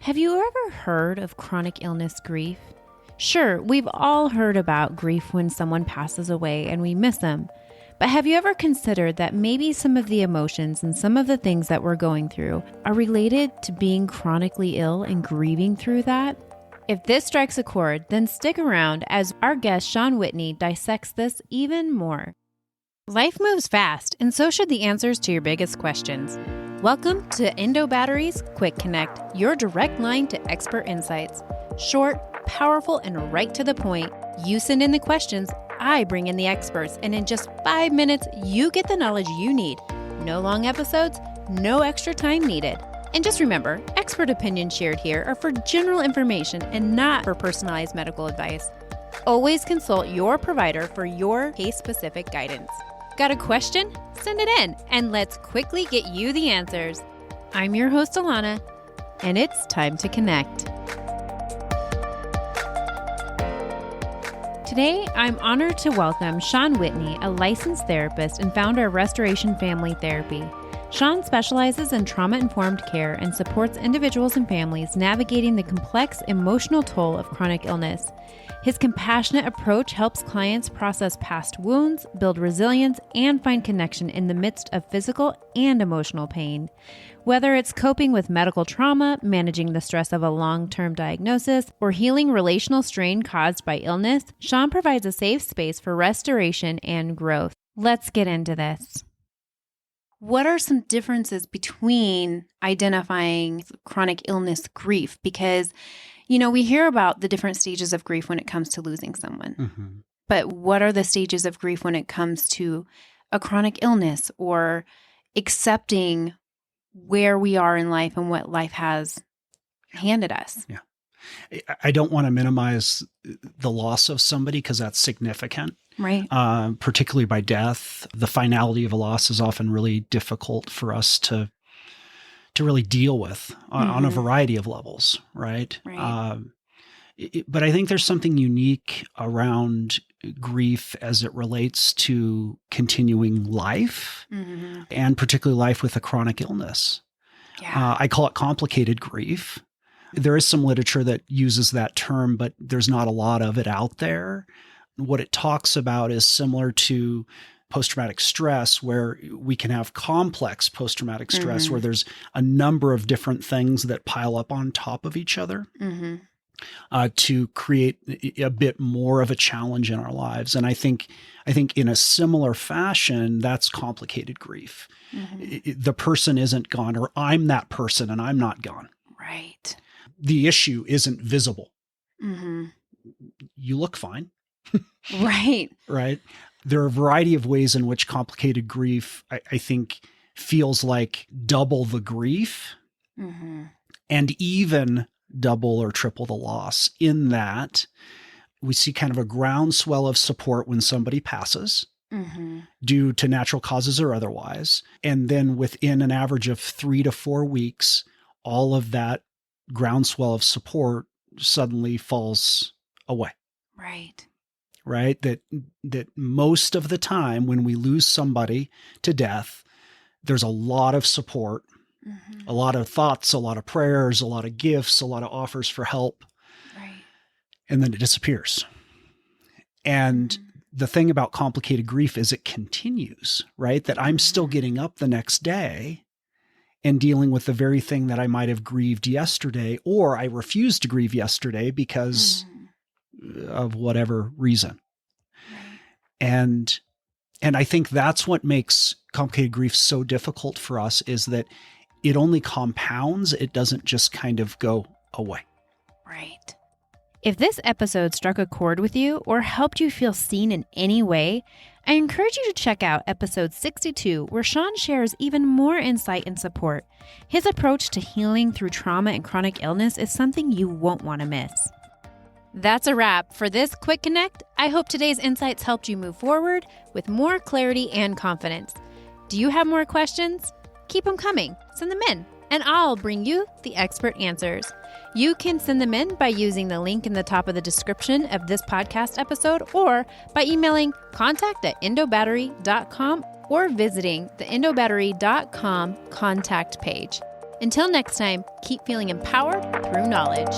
Have you ever heard of chronic illness grief? Sure, we've all heard about grief when someone passes away and we miss them. But have you ever considered that maybe some of the emotions and some of the things that we're going through are related to being chronically ill and grieving through that? If this strikes a chord, then stick around as our guest Shawn Whitney dissects this even more. Life moves fast, and so should the answers to your biggest questions. Welcome to Endo Batteries Quick Connect, your direct line to expert insights. Short, powerful, and right to the point. You send in the questions, I bring in the experts, and in just 5 minutes, you get the knowledge you need. No long episodes, no extra time needed. And just remember, expert opinions shared here are for general information and not for personalized medical advice. Always consult your provider for your case-specific guidance. Got a question? Send it in, and let's quickly get you the answers. I'm your host, Alana, and it's time to connect. Today, I'm honored to welcome Shawn Whitney, a licensed therapist and founder of Restoration Family Therapy. Shawn specializes in trauma-informed care and supports individuals and families navigating the complex emotional toll of chronic illness. His compassionate approach helps clients process past wounds, build resilience, and find connection in the midst of physical and emotional pain. Whether it's coping with medical trauma, managing the stress of a long-term diagnosis, or healing relational strain caused by illness, Shawn provides a safe space for restoration and growth. Let's get into this. What are some differences between identifying chronic illness grief? Because we hear about the different stages of grief when it comes to losing someone. Mm-hmm. But what are the stages of grief when it comes to a chronic illness or accepting where we are in life and what life has handed us? Yeah. I don't want to minimize the loss of somebody because that's significant. Right. Particularly by death. The finality of a loss is often really difficult for us to really deal with on a variety of levels, right? But I think there's something unique around grief as it relates to continuing life, and particularly life with a chronic illness. Yeah. I call it complicated grief. There is some literature that uses that term, but there's not a lot of it out there. What it talks about is similar to post-traumatic stress, where we can have complex post-traumatic stress, where there's a number of different things that pile up on top of each other to create a bit more of a challenge in our lives. And I think in a similar fashion, that's complicated grief. The person isn't gone, or I'm that person and I'm not gone. Right. The issue isn't visible. You look fine. Right. Right. There are a variety of ways in which complicated grief, I think, feels like double the grief and even double or triple the loss, in that we see kind of a groundswell of support when somebody passes due to natural causes or otherwise. And then within an average of 3 to 4 weeks, all of that groundswell of support suddenly falls away. Right? That most of the time when we lose somebody to death, there's a lot of support, a lot of thoughts, a lot of prayers, a lot of gifts, a lot of offers for help. Right. And then it disappears. And the thing about complicated grief is it continues, right? That I'm still getting up the next day and dealing with the very thing that I might have grieved yesterday, or I refused to grieve yesterday because of whatever reason. And I think that's what makes complicated grief so difficult for us, is that it only compounds. It doesn't just kind of go away. Right. If this episode struck a chord with you or helped you feel seen in any way, I encourage you to check out episode 62, where Shawn shares even more insight and support. His approach to healing through trauma and chronic illness is something you won't want to miss. That's a wrap for this Quick Connect. I hope today's insights helped you move forward with more clarity and confidence. Do you have more questions? Keep them coming. Send them in, and I'll bring you the expert answers. You can send them in by using the link in the top of the description of this podcast episode, or by emailing contact@endobattery.com or visiting the endobattery.com contact page. Until next time, keep feeling empowered through knowledge.